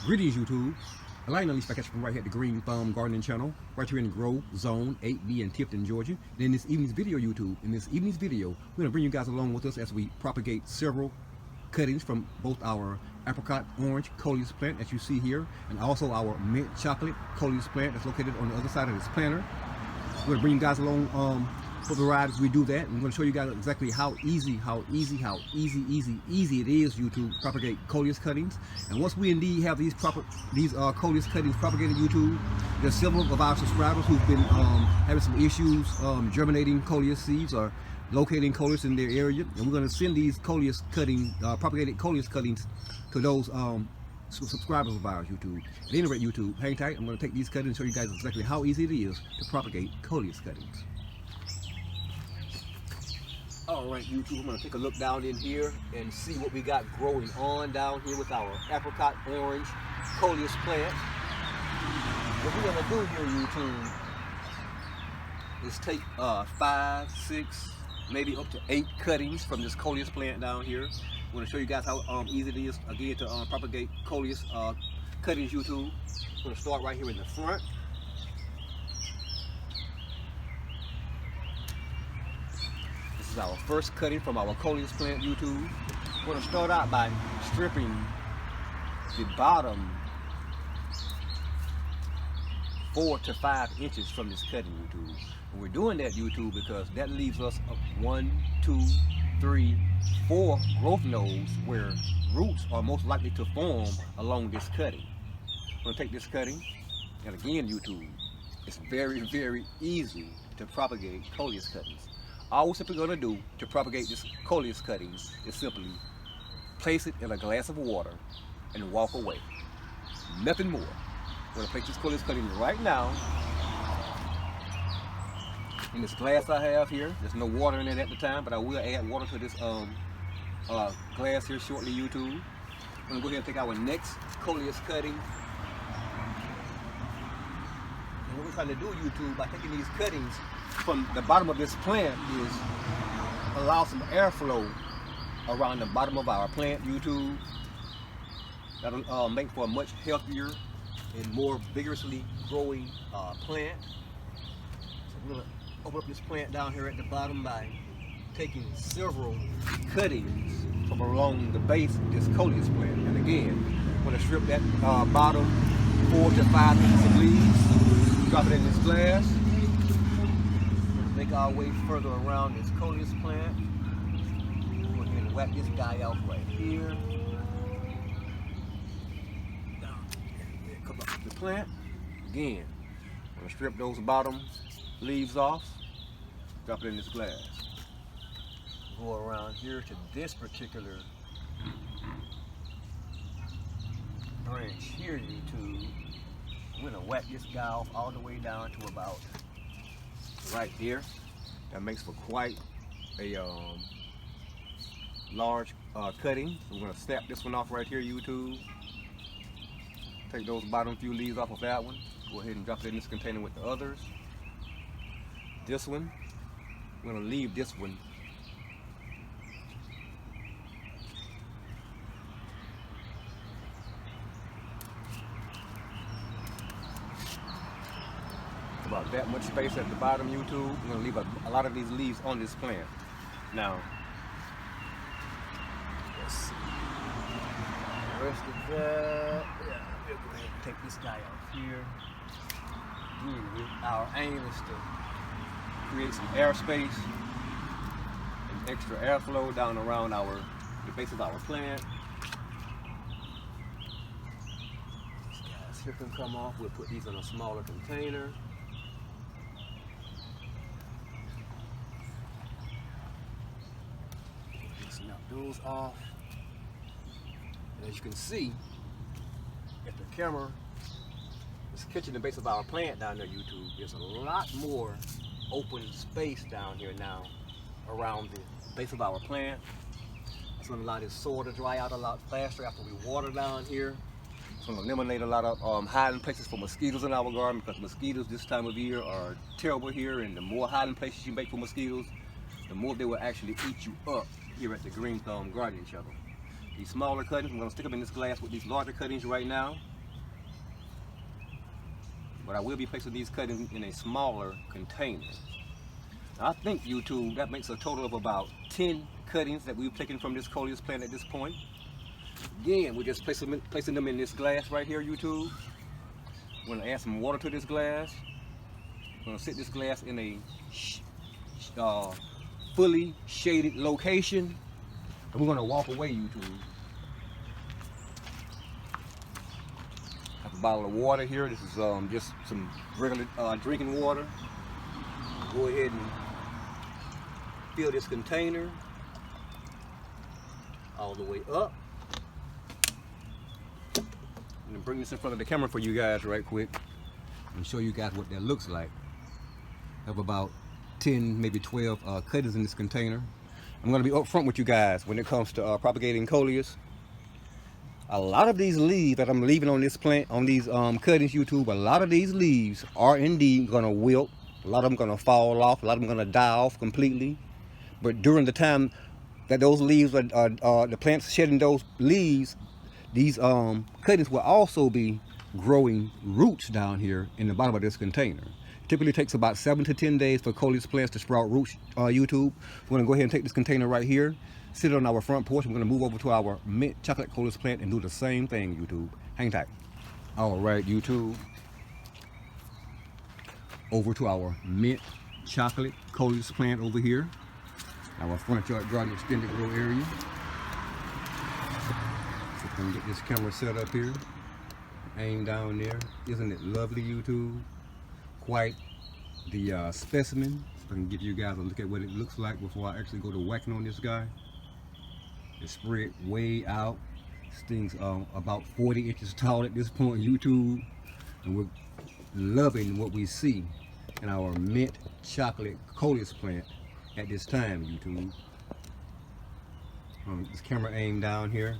Greetings YouTube. Elaine Unleashed back at you from right here at the Green Thumb Gardening Channel, right here in the Grove Zone 8B in Tifton, Georgia. And in this evening's video, YouTube, we're going to bring you guys along with us as we propagate several cuttings from both our apricot orange Coleus plant that you see here, and also our mint chocolate Coleus plant that's located on the other side of this planter. We're going to bring you guys along for the ride as we do that. I'm going to show you guys exactly how easy it is to propagate Coleus cuttings. And once we indeed have these Coleus cuttings propagated, YouTube, there's several of our subscribers who've been having some issues germinating Coleus seeds or locating Coleus in their area, and we're going to send these Coleus cuttings, propagated Coleus cuttings, to those subscribers of ours, YouTube. At any rate, YouTube, hang tight. I'm going to take these cuttings and show you guys exactly how easy it is to propagate Coleus cuttings. Alright YouTube, I'm going to take a look down in here and see what we got growing on down here with our apricot orange Coleus plant. What we're going to do here, YouTube, is take 5, 6, maybe up to 8 cuttings from this Coleus plant down here. I'm going to show you guys how easy it is again to propagate Coleus cuttings, YouTube. I'm going to start right here in the front. This is our first cutting from our Coleus plant, YouTube. We're going to start out by stripping the bottom 4 to 5 inches from this cutting, YouTube. And we're doing that, YouTube, because that leaves us 1, 2, 3, 4 growth nodes where roots are most likely to form along this cutting. I'm going to take this cutting, and again, YouTube, it's very easy to propagate Coleus cuttings. All we're simply going to do to propagate this Coleus cuttings is simply place it in a glass of water and walk away. Nothing more. I'm going to place this Coleus cutting right now in this glass I have here. There's no water in it at the time, but I will add water to this glass here shortly, YouTube. I'm going to go ahead and take our next Coleus cutting. And what we're trying to do, YouTube, by taking these cuttings from the bottom of this plant is allow some airflow around the bottom of our plant, YouTube. That'll make for a much healthier and more vigorously growing plant. So I'm going to open up this plant down here at the bottom by taking several cuttings from along the base of this Coleus plant. And again, I'm going to strip that bottom 4 to 5 inches of leaves, drop it in this glass. Make our way further around this Coleus plant. Go ahead and whack this guy off right here. Come up to the plant. Again, I'm going to strip those bottom leaves off, drop it in this glass. Go around here to this particular branch here, YouTube. I'm going to whack this guy off all the way down to about right here. That makes for quite a large cutting. So we're going to snap this one off right here, YouTube. Take those bottom few leaves off of that one. Go ahead and drop it in this container with the others. This one, we're going to leave this one. About that much space at the bottom, YouTube. We're going to leave a lot of these leaves on this plant. Now, let's see. The rest of that, yeah, we'll go ahead and take this guy off here. Again, our aim is to create some airspace and extra airflow down around the base of our plant. These guys here can come off. We'll put these in a smaller container. Snap those off. And as you can see, if the camera is catching the base of our plant down there, YouTube, there's a lot more open space down here now around the base of our plant. It's going to allow this soil to dry out a lot faster after we water down here. It's going to eliminate a lot of hiding places for mosquitoes in our garden, because mosquitoes this time of year are terrible here, and the more hiding places you make for mosquitoes, the more they will actually eat you up here at the Green Thumb Gardening Channel. These smaller cuttings, I'm going to stick them in this glass with these larger cuttings right now. but I will be placing these cuttings in a smaller container. Now, I think YouTube, that makes a total of about 10 cuttings that we've taken from this Coleus plant at this point. Again, we're just placing them in this glass right here, YouTube. We're gonna add some water to this glass. We're gonna sit this glass in a fully shaded location, and we're gonna walk away, YouTube. I have a bottle of water here. This is just some regular drinking water. Go ahead and fill this container all the way up. I'm gonna bring this in front of the camera for you guys right quick and show you guys what that looks like. I have about 10, maybe 12 cuttings in this container. I'm gonna be upfront with you guys when it comes to propagating Coleus. A lot of these leaves that I'm leaving on this plant, on these cuttings, YouTube, a lot of these leaves are indeed gonna wilt. A lot of them gonna fall off. A lot of them gonna die off completely. But during the time that those leaves are the plant's shedding those leaves, these cuttings will also be growing roots down here in the bottom of this container. It typically takes about 7 to 10 days for Coleus plants to sprout roots, YouTube. We're gonna go ahead and take this container right here, sit it on our front porch. We're gonna move over to our mint chocolate Coleus plant and do the same thing, YouTube. Hang tight. All right, YouTube. Over to our mint chocolate Coleus plant over here. Our front yard garden extended grow area. So we can get this camera set up here. Aim down there. Isn't it lovely, YouTube? Quite the specimen. So I can give you guys a look at what it looks like before I actually go to whacking on this guy. It's spread way out. This thing's about 40 inches tall at this point, YouTube. And we're loving what we see in our mint chocolate Coleus plant at this time, YouTube. This camera aim down here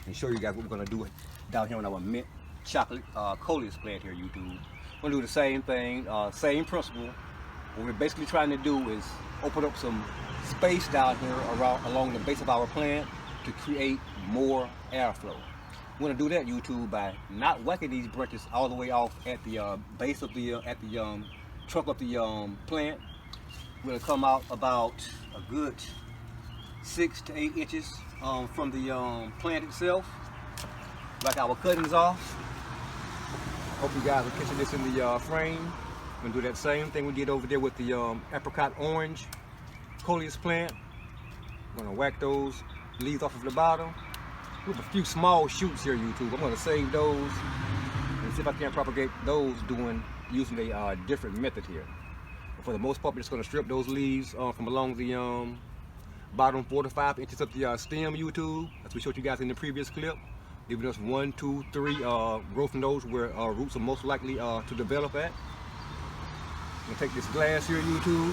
and show you guys what we're gonna do down here on our mint chocolate Coleus plant here, YouTube. We're gonna do the same thing, same principle. What we're basically trying to do is open up some space down here along the base of our plant to create more airflow. We're gonna do that, YouTube, by not whacking these branches all the way off at the base of the trunk of the plant. We're gonna come out about a good 6 to 8 inches from the plant itself, like our cuttings off. Hope you guys are catching this in the frame. We're gonna do that same thing we did over there with the apricot orange Coleus plant. We're gonna whack those leaves off of the bottom. We have a few small shoots here, YouTube. I'm gonna save those and see if I can propagate those using a different method here. But for the most part, we're just gonna strip those leaves from along the bottom 4 to 5 inches of the stem, YouTube, as we showed you guys in the previous clip. Giving us 1, 2, 3 growth nodes where roots are most likely to develop at. I'm gonna take this glass here, YouTube.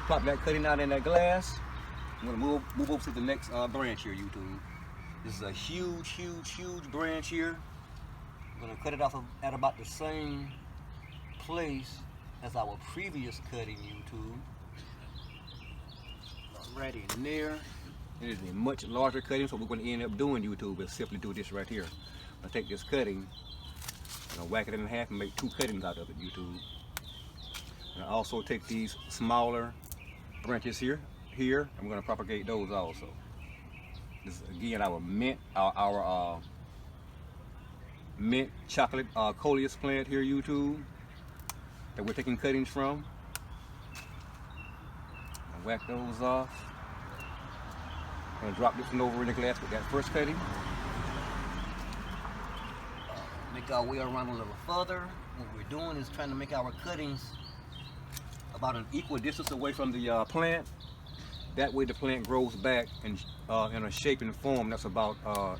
Plop that cutting out in that glass. I'm gonna move over to the next branch here, YouTube. This is a huge, huge, huge branch here. I'm gonna cut it off at about the same place as our previous cutting, YouTube. Right in there. It is a much larger cutting, so what we're going to end up doing, YouTube, is simply do this right here. I'll take this cutting and I'll whack it in half and make 2 cuttings out of it, YouTube. And I'll also take these smaller branches here. I'm going to propagate those also. This is again our mint, our mint chocolate Coleus plant here, YouTube, that we're taking cuttings from. I'll whack those off. I'm gonna drop this one over in the glass with that first cutting. Make our way around a little further. What we're doing is trying to make our cuttings about an equal distance away from the plant. That way the plant grows back in a shape and form that's about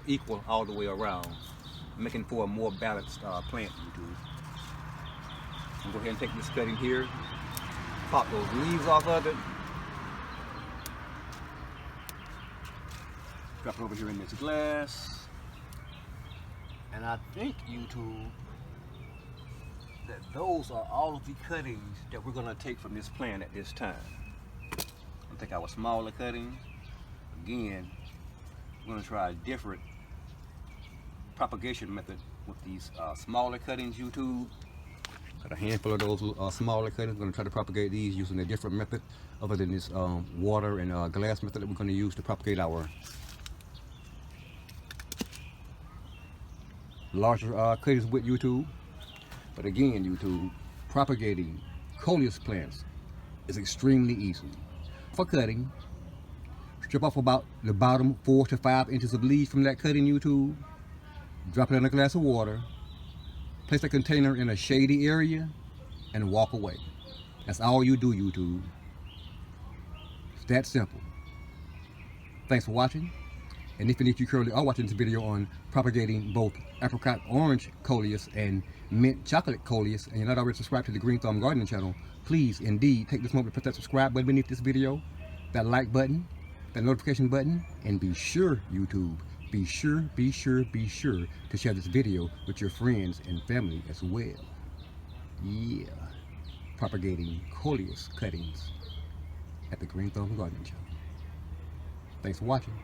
equal all the way around, making for a more balanced plant, YouTube. I'm gonna go ahead and take this cutting here, pop those leaves off of it. Drop it over here in this glass. And I think, YouTube, that those are all of the cuttings that we're gonna take from this plant at this time. I'll take our smaller cuttings. Again, we're gonna try a different propagation method with these smaller cuttings, YouTube. Got a handful of those smaller cuttings. We're going to try to propagate these using a different method other than this water and glass method that we're going to use to propagate our larger cuttings with, YouTube. But again, YouTube, propagating Coleus plants is extremely easy. For cutting, strip off about the bottom 4 to 5 inches of leaves from that cutting, YouTube. Drop it in a glass of water. Place the container in a shady area and walk away. That's all you do, YouTube. It's that simple. Thanks for watching. And if you currently are watching this video on propagating both apricot orange Coleus and mint chocolate Coleus, and you're not already subscribed to the Green Thumb Gardening channel, please indeed take this moment to press that subscribe button beneath this video, that like button, that notification button, and be sure, YouTube, be sure to share this video with your friends and family as well. Yeah, propagating Coleus cuttings at the Green Thumb Gardening channel. Thanks for watching.